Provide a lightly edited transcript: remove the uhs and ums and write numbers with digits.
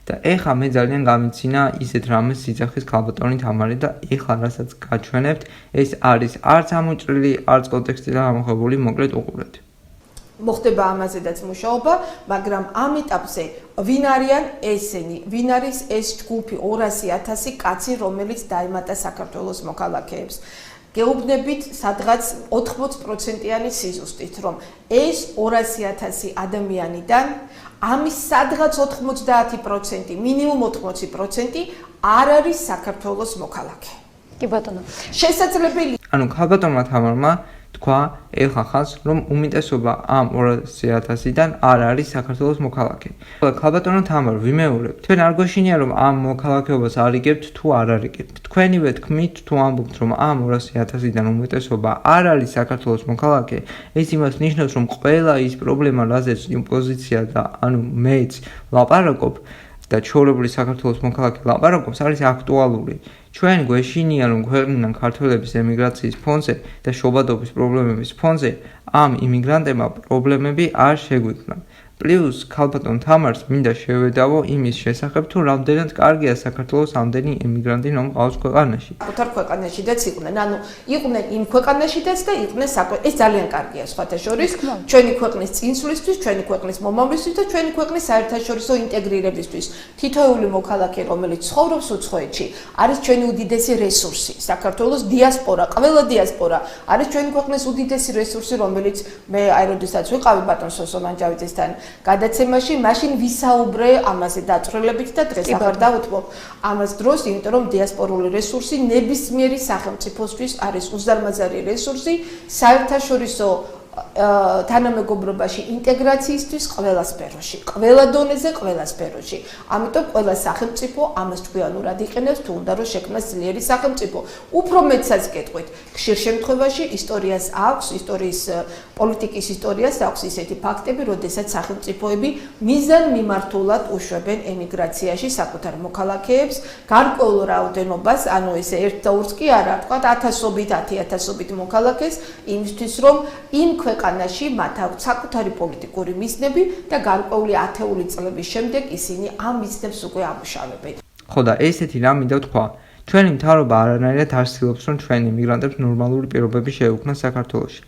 და ეხლა მე ძალიან გამიცინა ისეთ რამეს სიძახის ქალბატონი თამარი და ეხლა რასაც გაჩვენებთ ეს არის არც ამოჭრილი, არც კონტექსტიდან ამოღებული, მოკლედ უყურეთ. მოხდება ამაზედაც მუშაობა, მაგრამ ამ ეტაპზე ვინ არიან ესენი? ვინ არის ეს ჯგუფი 200,000 კაცი, რომელიც დაემატა საქართველოს მოქალაქეებს? გეუბნებით სადღაც 80%-იანი სიზუსტით, რომ ეს 200,000 ადამიანიდან ამის სადღაც 90%, მინიმუმ 80% არ არის საქართველოს მოქალაქე. კი ბატონო. შესაძლებელი. ანუ ქალბატონმა თამარმა თქვა ეხლა ხანს რომ უმეტესობა ამ 200,000-დან არ არის საქართველოს მოქალაქე. ქალბატონო თამარ ვიმეორებ, თქვენ არ გვეშინია რომ ამ მოქალაქეობას არიგებთ თუ არ არიგებთ. თქვენივე თქმით თუ ამბობთ რომ ამ 200,000-დან უმეტესობა არ არის საქართველოს მოქალაქე, ეს იმას ნიშნავს რომ ყველა ის პრობლემა, რაზეც ოპოზიცია და ანუ მეც ლაპარაკობ და ჩვეულებრივი საქართველოს მოქალაქე ლაპარაკობს, არის აქტუალური. ჩვენ გვეშინია რომ ქვეყნიდან ქართველების ემიგრაციის ფონზე და შობადობის პრობლემების ფონზე ამ იმიგრანტებმა პრობლემები არ შეგვიქმნა. პლუს ქალბატონ თამარს მინდა შევედავო იმის შესახებ თუ რამდენად კარგია საქართველოს ამდენი ემიგრანტი რომ ყავს ქვეყანაში. საკუთარ ქვეყანაშიდაც იყვნენ, ანუ იყვნენ იმ ქვეყანაშიდაც და იყვნენ ეს ძალიან კარგია სხვათა შორის ჩვენი ქვეყნის წინსვლისთვის, ჩვენი ქვეყნის მომავლისთვის და ჩვენი ქვეყნის საერთაშორისო ინტეგრირებისთვის. თითოეული მოქალაქე, რომელიც ცხოვრობს უცხოეთში, არის ჩვენი უდიდესი რესურსი. საქართველოს დიასპორა, ყველა დიასპორა არის ჩვენი ქვეყნის უდიდესი რესურსი, რომელიც მე აი როდესაც ვიყავი ბატონ სოსო მანჯავიძესთან გადაცემაში, მაშინ ვისაუბრე ამაზე დაწვრილებით და დღეს აღარ დავუთმობ ამას დროს, იმიტომ რომ დიასპორული რესურსი ნებისმიერი სახელმწიფოსთვის არის უზარმაზარი რესურსი საერთაშორისო თანამეგობრობაში ინტეგრაციისთვის ყველა სფეროში, ყველა დონეზე, ყველა სფეროში. ამიტომ ყველა სახელმწიფო ამას ჭკვიანურად იყენებს, თუ უნდა რომ შექმნას ძლიერი სახელმწიფო. უფრო მეტსაც გეტყვით, ხშირ შემთხვევაში ისტორიას აქვს, ისტორიის პოლიტიკის ისტორიას აქვს ისეთი ფაქტები, როდესაც სახელმწიფოები მიზანმიმართულად უშვებენ ემიგრაციაში საკუთარ მოქალაქეებს, გარკვეულ რაოდენობას, ანუ ესე ერთ და ორს კი არა, თქვათ 1000-ობით, 10,000-ობით მოქალაქეს, იმისთვის რომ იმ ქვეყანაში მათ აქვს საკუთარი პოლიტიკური მიზნები და გარკვეული ათეული წლების შემდეგ ისინი ამ მიზნებს უკვე ამუშავებენ. ხო და ესეთი რამ მინდა ვთქვა. ჩვენი მთავრობა არანაირად არ ცდილობს რომ ჩვენი ემიგრანტებს ნორმალური პირობები შეეუქმნას საქართველოში.